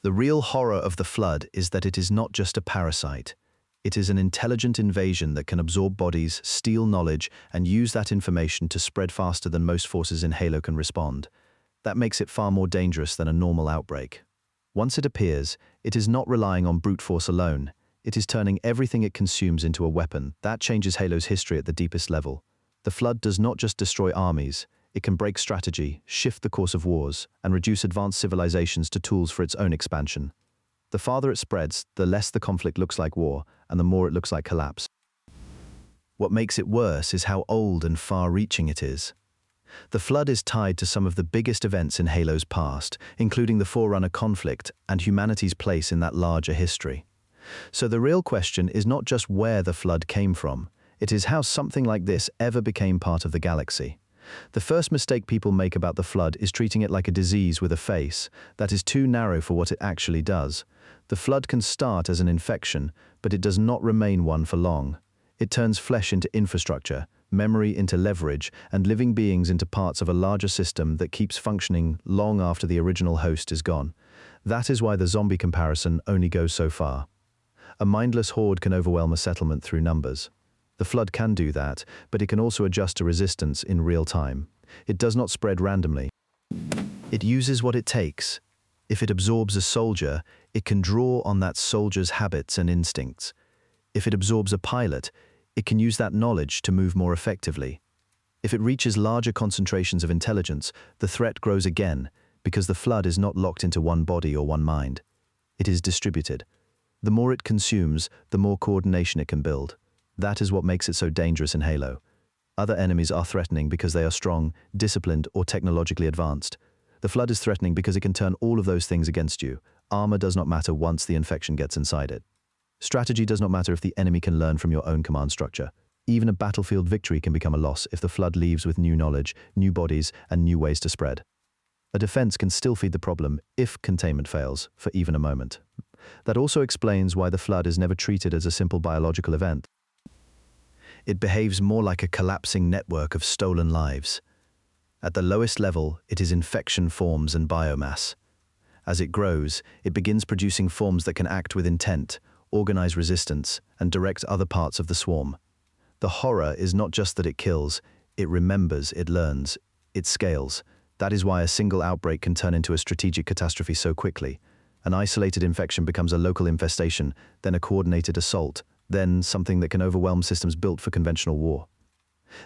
The real horror of the flood is that it is not just a parasite. It is an intelligent invasion that can absorb bodies, steal knowledge, and use that information to spread faster than most forces in Halo can respond. That makes it far more dangerous than a normal outbreak. Once it appears, it is not relying on brute force alone. It is turning everything it consumes into a weapon. That changes Halo's history at the deepest level. The flood does not just destroy armies. It can break strategy, shift the course of wars, and reduce advanced civilizations to tools for its own expansion. The farther it spreads, the less the conflict looks like war, and the more it looks like collapse. What makes it worse is how old and far-reaching it is. The flood is tied to some of the biggest events in Halo's past, including the Forerunner conflict and humanity's place in that larger history. So the real question is not just where the flood came from, it is how something like this ever became part of the galaxy. The first mistake people make about the flood is treating it like a disease with a face that is too narrow for what it actually does. The flood can start as an infection, but it does not remain one for long. It turns flesh into infrastructure, memory into leverage, and living beings into parts of a larger system that keeps functioning long after the original host is gone. That is why the zombie comparison only goes so far. A mindless horde can overwhelm a settlement through numbers. The flood can do that, but it can also adjust to resistance in real time. It does not spread randomly. It uses what it takes. If it absorbs a soldier, it can draw on that soldier's habits and instincts. If it absorbs a pilot, it can use that knowledge to move more effectively. If it reaches larger concentrations of intelligence, the threat grows again, because the flood is not locked into one body or one mind. It is distributed. The more it consumes, the more coordination it can build. That is what makes it so dangerous in Halo. Other enemies are threatening because they are strong, disciplined, or technologically advanced. The flood is threatening because it can turn all of those things against you. Armor does not matter once the infection gets inside it. Strategy does not matter if the enemy can learn from your own command structure. Even a battlefield victory can become a loss if the flood leaves with new knowledge, new bodies, and new ways to spread. A defense can still feed the problem if containment fails for even a moment. That also explains why the flood is never treated as a simple biological event. It behaves more like a collapsing network of stolen lives. At the lowest level, it is infection forms and biomass. As it grows, it begins producing forms that can act with intent, organize resistance, and direct other parts of the swarm. The horror is not just that it kills, it remembers, it learns, it scales. That is why a single outbreak can turn into a strategic catastrophe so quickly. An isolated infection becomes a local infestation, then a coordinated assault, then something that can overwhelm systems built for conventional war.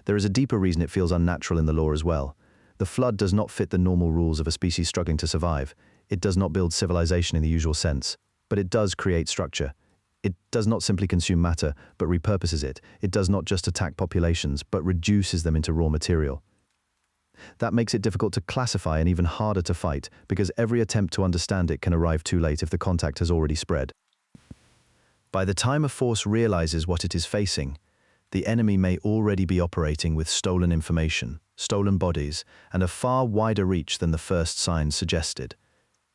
There is a deeper reason it feels unnatural in the lore as well. The flood does not fit the normal rules of a species struggling to survive. It does not build civilization in the usual sense, but it does create structure. It does not simply consume matter, but repurposes it. It does not just attack populations, but reduces them into raw material. That makes it difficult to classify and even harder to fight, because every attempt to understand it can arrive too late if the contact has already spread. By the time a force realizes what it is facing, the enemy may already be operating with stolen information, stolen bodies, and a far wider reach than the first signs suggested.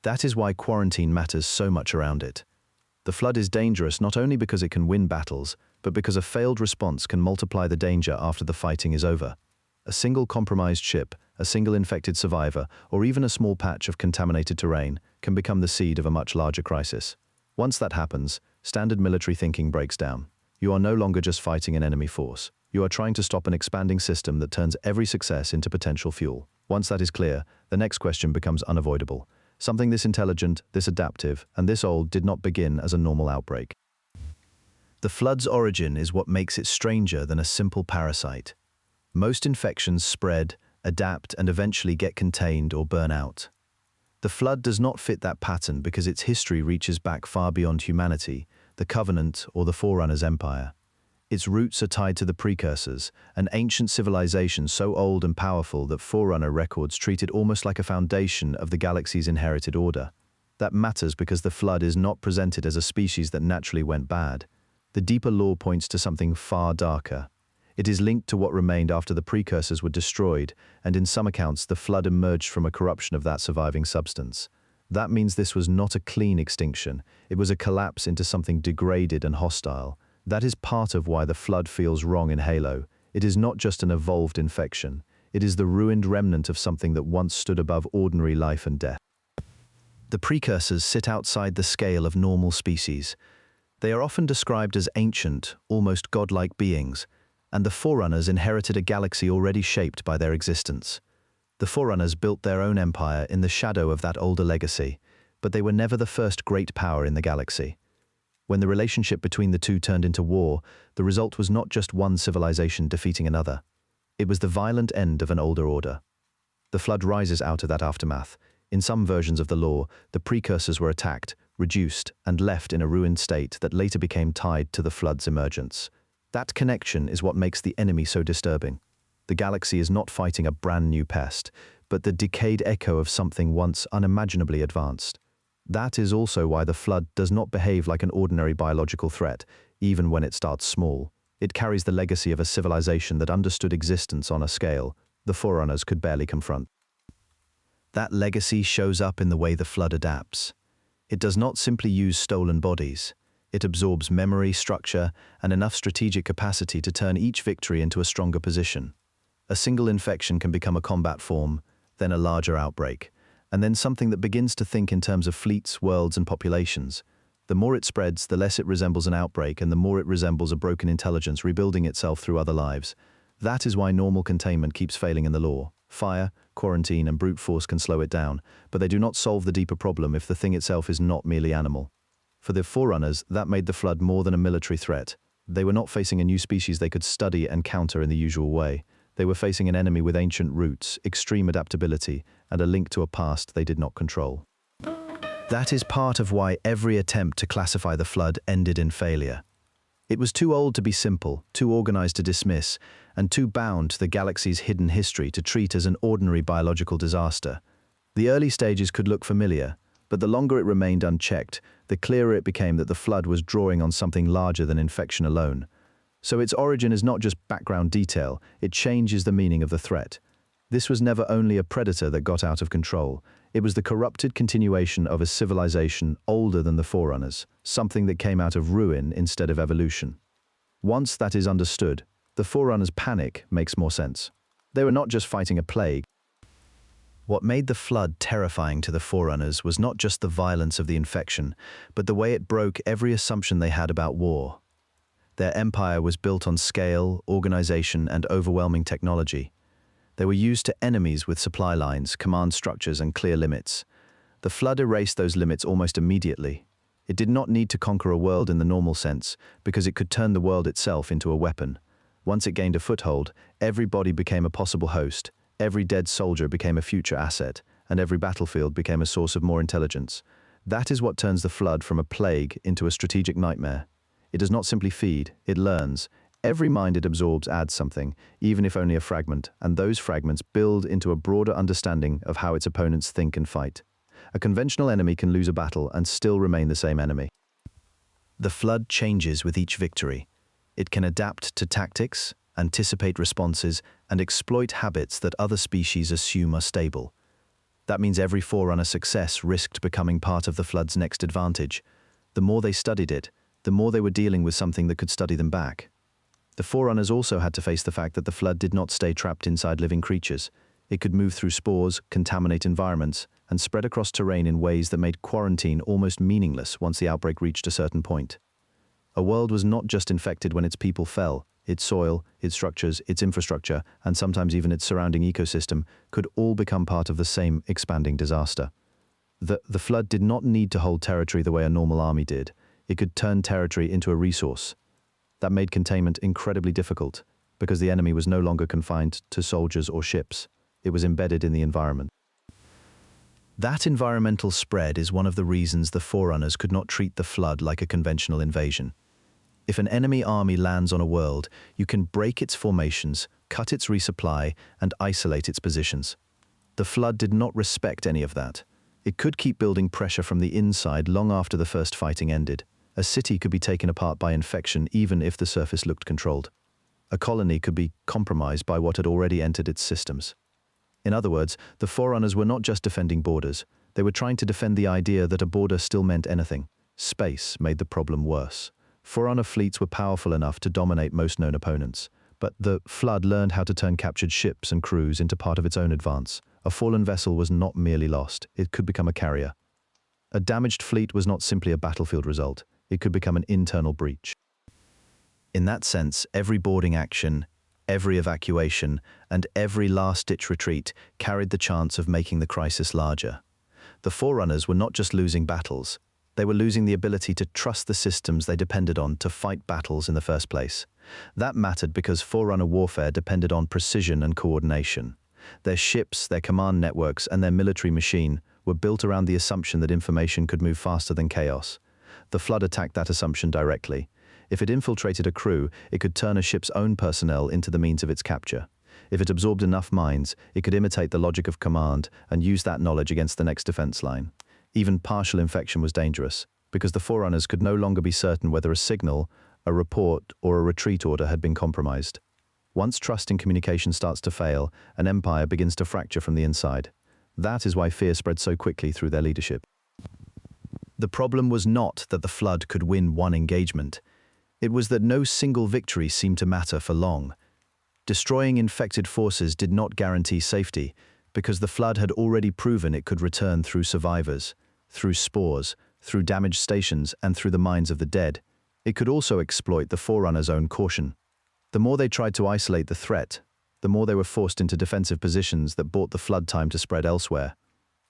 That is why quarantine matters so much around it. The flood is dangerous not only because it can win battles, but because a failed response can multiply the danger after the fighting is over. A single compromised ship, a single infected survivor, or even a small patch of contaminated terrain can become the seed of a much larger crisis. Once that happens, standard military thinking breaks down. You are no longer just fighting an enemy force. You are trying to stop an expanding system that turns every success into potential fuel. Once that is clear, the next question becomes unavoidable. Something this intelligent, this adaptive, and this old did not begin as a normal outbreak. The flood's origin is what makes it stranger than a simple parasite. Most infections spread, adapt, and eventually get contained or burn out. The flood does not fit that pattern because its history reaches back far beyond humanity, the Covenant, or the Forerunners' empire. Its roots are tied to the precursors, an ancient civilization so old and powerful that Forerunner records treat it almost like a foundation of the galaxy's inherited order. That matters because the flood is not presented as a species that naturally went bad. The deeper lore points to something far darker. It is linked to what remained after the precursors were destroyed, and in some accounts the flood emerged from a corruption of that surviving substance. That means this was not a clean extinction, it was a collapse into something degraded and hostile. That is part of why the flood feels wrong in Halo. It is not just an evolved infection, it is the ruined remnant of something that once stood above ordinary life and death. The precursors sit outside the scale of normal species. They are often described as ancient, almost godlike beings, and the Forerunners inherited a galaxy already shaped by their existence. The Forerunners built their own empire in the shadow of that older legacy, but they were never the first great power in the galaxy. When the relationship between the two turned into war, the result was not just one civilization defeating another. It was the violent end of an older order. The Flood rises out of that aftermath. In some versions of the lore, the precursors were attacked, reduced, and left in a ruined state that later became tied to the Flood's emergence. That connection is what makes the enemy so disturbing. The galaxy is not fighting a brand new pest, but the decayed echo of something once unimaginably advanced. That is also why the Flood does not behave like an ordinary biological threat, even when it starts small. It carries the legacy of a civilization that understood existence on a scale the Forerunners could barely confront. That legacy shows up in the way the Flood adapts. It does not simply use stolen bodies. It absorbs memory, structure, and enough strategic capacity to turn each victory into a stronger position. A single infection can become a combat form, then a larger outbreak, and then something that begins to think in terms of fleets, worlds, and populations. The more it spreads, the less it resembles an outbreak, and the more it resembles a broken intelligence rebuilding itself through other lives. That is why normal containment keeps failing in the lore. Fire, quarantine, and brute force can slow it down, but they do not solve the deeper problem if the thing itself is not merely animal. For the Forerunners, that made the Flood more than a military threat. They were not facing a new species they could study and counter in the usual way. They were facing an enemy with ancient roots, extreme adaptability, and a link to a past they did not control. That is part of why every attempt to classify the Flood ended in failure. It was too old to be simple, too organized to dismiss, and too bound to the galaxy's hidden history to treat as an ordinary biological disaster. The early stages could look familiar, but the longer it remained unchecked, the clearer it became that the Flood was drawing on something larger than infection alone. So its origin is not just background detail, it changes the meaning of the threat. This was never only a predator that got out of control, it was the corrupted continuation of a civilization older than the Forerunners, something that came out of ruin instead of evolution. Once that is understood, the Forerunners' panic makes more sense. They were not just fighting a plague. What made the Flood terrifying to the Forerunners was not just the violence of the infection, but the way it broke every assumption they had about war. Their empire was built on scale, organization, and overwhelming technology. They were used to enemies with supply lines, command structures, and clear limits. The Flood erased those limits almost immediately. It did not need to conquer a world in the normal sense, because it could turn the world itself into a weapon. Once it gained a foothold, every body became a possible host, every dead soldier became a future asset, and every battlefield became a source of more intelligence. That is what turns the Flood from a plague into a strategic nightmare. It does not simply feed, it learns. Every mind it absorbs adds something, even if only a fragment, and those fragments build into a broader understanding of how its opponents think and fight. A conventional enemy can lose a battle and still remain the same enemy. The Flood changes with each victory. It can adapt to tactics, anticipate responses, and exploit habits that other species assume are stable. That means every Forerunner success risked becoming part of the Flood's next advantage. The more they studied it, the more they were dealing with something that could study them back. The Forerunners also had to face the fact that the Flood did not stay trapped inside living creatures. It could move through spores, contaminate environments, and spread across terrain in ways that made quarantine almost meaningless once the outbreak reached a certain point. A world was not just infected when its people fell. Its soil, its structures, its infrastructure, and sometimes even its surrounding ecosystem could all become part of the same expanding disaster. The Flood did not need to hold territory the way a normal army did. It could turn territory into a resource. That made containment incredibly difficult, because the enemy was no longer confined to soldiers or ships. It was embedded in the environment. That environmental spread is one of the reasons the Forerunners could not treat the Flood like a conventional invasion. If an enemy army lands on a world, you can break its formations, cut its resupply, and isolate its positions. The Flood did not respect any of that. It could keep building pressure from the inside long after the first fighting ended. A city could be taken apart by infection even if the surface looked controlled. A colony could be compromised by what had already entered its systems. In other words, the Forerunners were not just defending borders. They were trying to defend the idea that a border still meant anything. Space made the problem worse. Forerunner fleets were powerful enough to dominate most known opponents. But the Flood learned how to turn captured ships and crews into part of its own advance. A fallen vessel was not merely lost. It could become a carrier. A damaged fleet was not simply a battlefield result, it could become an internal breach. In that sense, every boarding action, every evacuation, and every last-ditch retreat carried the chance of making the crisis larger. The Forerunners were not just losing battles, they were losing the ability to trust the systems they depended on to fight battles in the first place. That mattered because Forerunner warfare depended on precision and coordination. Their ships, their command networks, and their military machine were built around the assumption that information could move faster than chaos. The Flood attacked that assumption directly. If it infiltrated a crew, it could turn a ship's own personnel into the means of its capture. If it absorbed enough minds, it could imitate the logic of command and use that knowledge against the next defense line. Even partial infection was dangerous, because the Forerunners could no longer be certain whether a signal, a report, or a retreat order had been compromised. Once trust in communication starts to fail, an empire begins to fracture from the inside. That is why fear spread so quickly through their leadership. The problem was not that the Flood could win one engagement. It was that no single victory seemed to matter for long. Destroying infected forces did not guarantee safety, because the Flood had already proven it could return through survivors, through spores, through damaged stations, and through the minds of the dead. It could also exploit the Forerunners' own caution. The more they tried to isolate the threat, the more they were forced into defensive positions that bought the Flood time to spread elsewhere.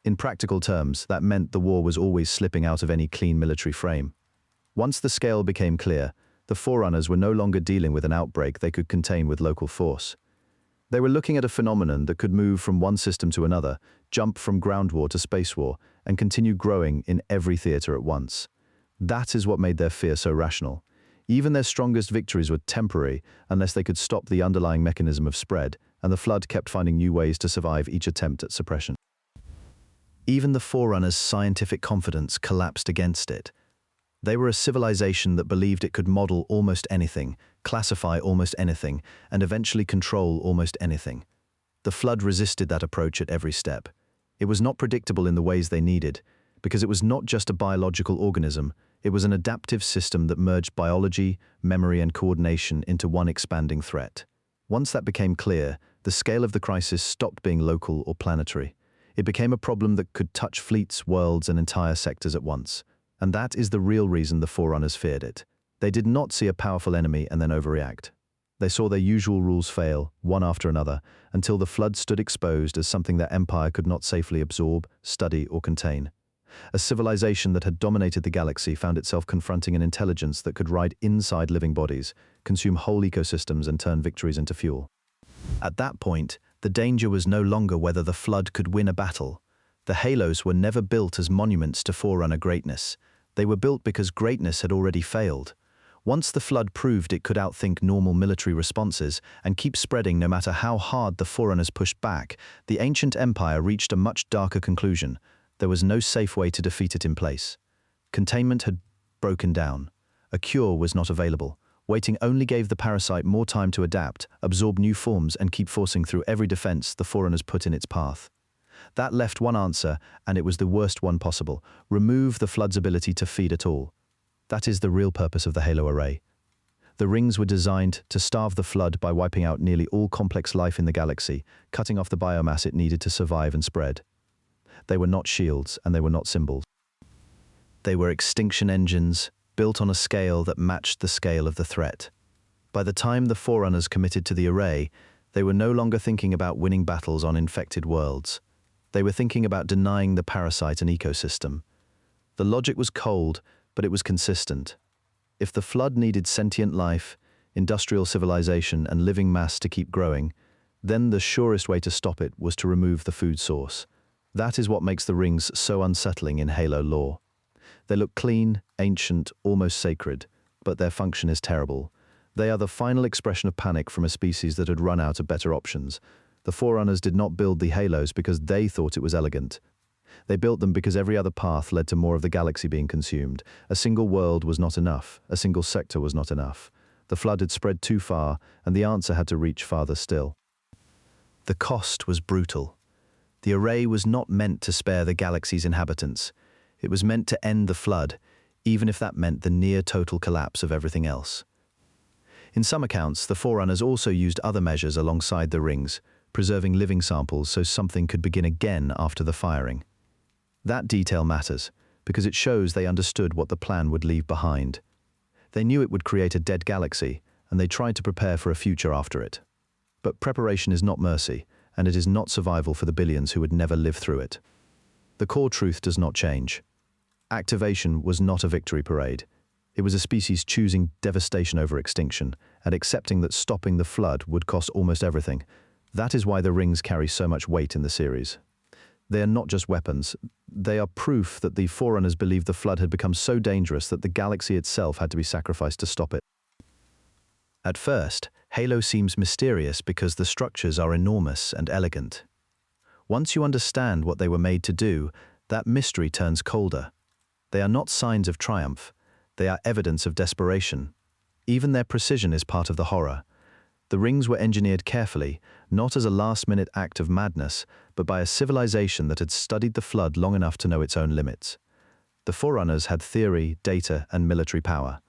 In practical terms, that meant the war was always slipping out of any clean military frame. Once the scale became clear, the Forerunners were no longer dealing with an outbreak they could contain with local force. They were looking at a phenomenon that could move from one system to another, jump from ground war to space war, and continue growing in every theater at once. That is what made their fear so rational. Even their strongest victories were temporary unless they could stop the underlying mechanism of spread, and the Flood kept finding new ways to survive each attempt at suppression. Even the Forerunners' scientific confidence collapsed against it. They were a civilization that believed it could model almost anything, classify almost anything, and eventually control almost anything. The Flood resisted that approach at every step. It was not predictable in the ways they needed, because it was not just a biological organism, it was an adaptive system that merged biology, memory, and coordination into one expanding threat. Once that became clear, the scale of the crisis stopped being local or planetary. It became a problem that could touch fleets, worlds, and entire sectors at once. And that is the real reason the Forerunners feared it. They did not see a powerful enemy and then overreact. They saw their usual rules fail, one after another, until the Flood stood exposed as something their empire could not safely absorb, study, or contain. A civilization that had dominated the galaxy found itself confronting an intelligence that could ride inside living bodies, consume whole ecosystems, and turn victories into fuel. At that point, the danger was no longer whether the Flood could win a battle. The Halos were never built as monuments to Forerunner greatness. They were built because greatness had already failed. Once the Flood proved it could outthink normal military responses and keep spreading no matter how hard the Forerunners pushed back, the ancient empire reached a much darker conclusion. There was no safe way to defeat it in place. Containment had broken down. A cure was not available. Waiting only gave the parasite more time to adapt, absorb new forms, and keep forcing through every defense the Forerunners put in its path. That left one answer, and it was the worst one possible: remove the Flood's ability to feed at all. That is the real purpose of the Halo array. The rings were designed to starve the Flood by wiping out nearly all complex life in the galaxy, cutting off the biomass it needed to survive and spread. They were not shields, and they were not symbols. They were extinction engines, built on a scale that matched the scale of the threat. By the time the Forerunners committed to the array, they were no longer thinking about winning battles on infected worlds. They were thinking about denying the parasite an ecosystem. The logic was cold, but it was consistent. If the Flood needed sentient life, industrial civilization, and living mass to keep growing, then the surest way to stop it was to remove the food source. That is what makes the rings so unsettling in Halo lore. They look clean, ancient, almost sacred, but their function is terrible. They are the final expression of panic from a species that had run out of better options. The Forerunners did not build the Halos because they thought it was elegant. They built them because every other path led to more of the galaxy being consumed. A single world was not enough. A single sector was not enough. The Flood had spread too far, and the answer had to reach farther still. The cost was brutal. The array was not meant to spare the galaxy's inhabitants. It was meant to end the Flood, even if that meant the near-total collapse of everything else. In some accounts, the Forerunners also used other measures alongside the rings, preserving living samples so something could begin again after the firing. That detail matters, because it shows they understood what the plan would leave behind. They knew it would create a dead galaxy, and they tried to prepare for a future after it. But preparation is not mercy, and it is not survival for the billions who would never live through it. The core truth does not change. Activation was not a victory parade. It was a species choosing devastation over extinction, and accepting that stopping the flood would cost almost everything. That is why the rings carry so much weight in the series. They are not just weapons. They are proof that the Forerunners believed the flood had become so dangerous that the galaxy itself had to be sacrificed to stop it. At first, Halo seems mysterious because the structures are enormous and elegant. Once you understand what they were made to do, that mystery turns colder. They are not signs of triumph. They are evidence of desperation. Even their precision is part of the horror. The rings were engineered carefully, not as a last-minute act of madness, but by a civilization that had studied the flood long enough to know its own limits. The Forerunners had theory, data, and military power.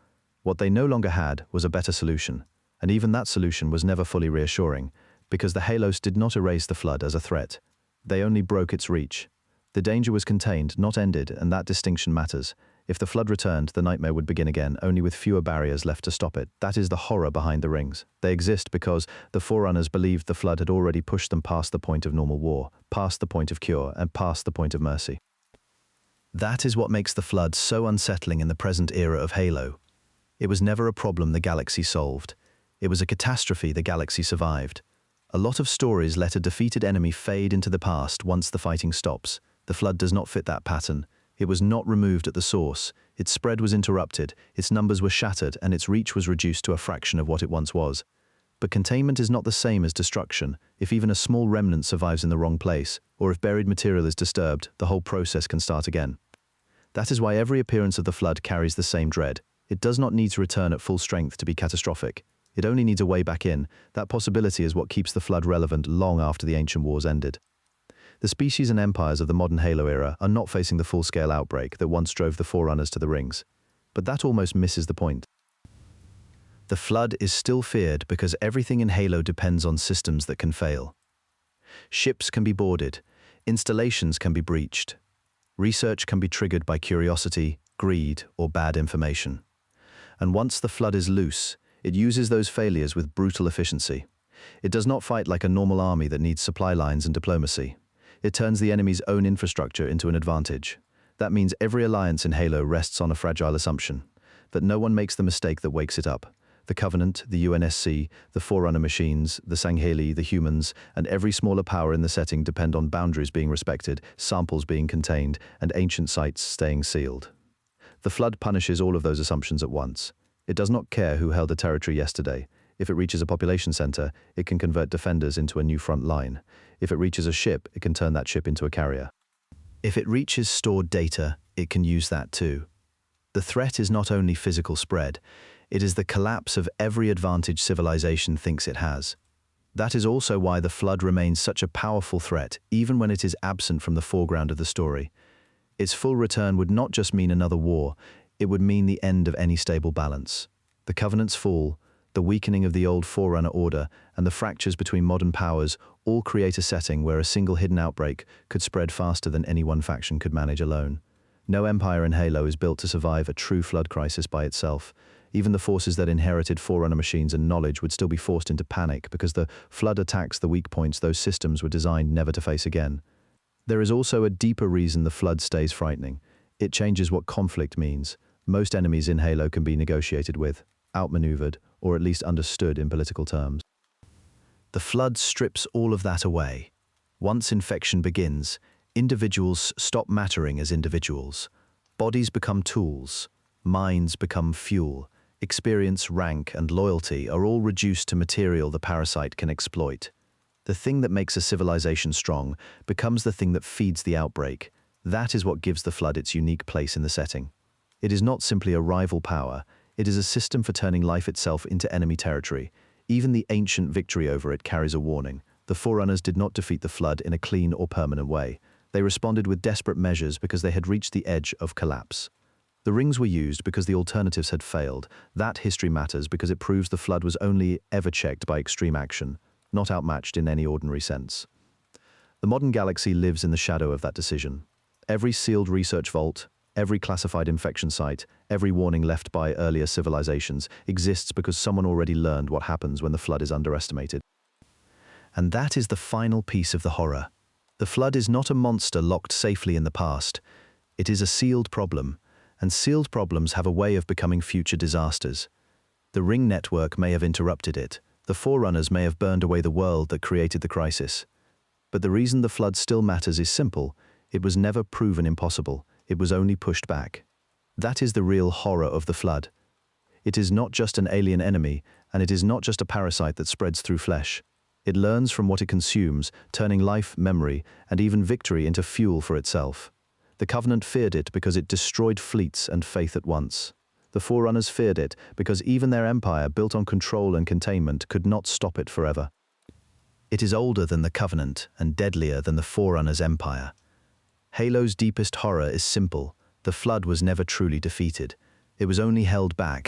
What they no longer had was a better solution, and even that solution was never fully reassuring, because the Halos did not erase the flood as a threat. They only broke its reach. The danger was contained, not ended, and that distinction matters. If the flood returned, the nightmare would begin again, only with fewer barriers left to stop it. That is the horror behind the rings. They exist because the Forerunners believed the flood had already pushed them past the point of normal war, past the point of cure, and past the point of mercy. That is what makes the flood so unsettling in the present era of Halo. It was never a problem the galaxy solved. It was a catastrophe the galaxy survived. A lot of stories let a defeated enemy fade into the past once the fighting stops. The flood does not fit that pattern. It was not removed at the source. Its spread was interrupted, its numbers were shattered, and its reach was reduced to a fraction of what it once was. But containment is not the same as destruction. If even a small remnant survives in the wrong place, or if buried material is disturbed, the whole process can start again. That is why every appearance of the flood carries the same dread. It does not need to return at full strength to be catastrophic. It only needs a way back in. That possibility is what keeps the flood relevant long after the ancient wars ended. The species and empires of the modern Halo era are not facing the full-scale outbreak that once drove the Forerunners to the rings. But that almost misses the point. The flood is still feared because everything in Halo depends on systems that can fail. Ships can be boarded, installations can be breached, research can be triggered by curiosity, greed, or bad information. And once the flood is loose, it uses those failures with brutal efficiency. It does not fight like a normal army that needs supply lines and diplomacy. It turns the enemy's own infrastructure into an advantage. That means every alliance in Halo rests on a fragile assumption, that no one makes the mistake that wakes it up. The Covenant, the UNSC, the Forerunner machines, the Sangheli, the humans, and every smaller power in the setting depend on boundaries being respected, samples being contained, and ancient sites staying sealed. The flood punishes all of those assumptions at once. It does not care who held a territory yesterday. If it reaches a population center, it can convert defenders into a new front line. If it reaches a ship, it can turn that ship into a carrier. If it reaches stored data, it can use that too. The threat is not only physical spread, it is the collapse of every advantage civilization thinks it has. That is also why the flood remains such a powerful threat, even when it is absent from the foreground of the story. Its full return would not just mean another war, it would mean the end of any stable balance. The Covenant's fall, the weakening of the old Forerunner order, and the fractures between modern powers all create a setting where a single hidden outbreak could spread faster than any one faction could manage alone. No empire in Halo is built to survive a true flood crisis by itself. Even the forces that inherited Forerunner machines and knowledge would still be forced into panic because the flood attacks the weak points those systems were designed never to face again. There is also a deeper reason the flood stays frightening. It changes what conflict means. Most enemies in Halo can be negotiated with, outmaneuvered, or at least understood in political terms. The flood strips all of that away. Once infection begins, individuals stop mattering as individuals. Bodies become tools, minds become fuel, experience, rank, and loyalty are all reduced to material the parasite can exploit. The thing that makes a civilization strong becomes the thing that feeds the outbreak. That is what gives the flood its unique place in the setting. It is not simply a rival power, it is a system for turning life itself into enemy territory. Even the ancient victory over it carries a warning. The Forerunners did not defeat the flood in a clean or permanent way. They responded with desperate measures because they had reached the edge of collapse. The rings were used because the alternatives had failed. That history matters because it proves the flood was only ever checked by extreme action, not outmatched in any ordinary sense. The modern galaxy lives in the shadow of that decision. Every sealed research vault, Every classified infection site, every warning left by earlier civilizations exists because someone already learned what happens when the flood is underestimated. And that is the final piece of the horror. The flood is not a monster locked safely in the past. It is a sealed problem, and sealed problems have a way of becoming future disasters. The ring network may have interrupted it. The Forerunners may have burned away the world that created the crisis. But the reason the flood still matters is simple. It was never proven impossible. It was only pushed back. That is the real horror of the flood. It is not just an alien enemy, and it is not just a parasite that spreads through flesh. It learns from what it consumes, turning life, memory, and even victory into fuel for itself. The Covenant feared it because it destroyed fleets and faith at once. The Forerunners feared it because even their empire, built on control and containment, could not stop it forever. It is older than the Covenant and deadlier than the Forerunners' empire. Halo's deepest horror is simple. The flood was never truly defeated. It was only held back.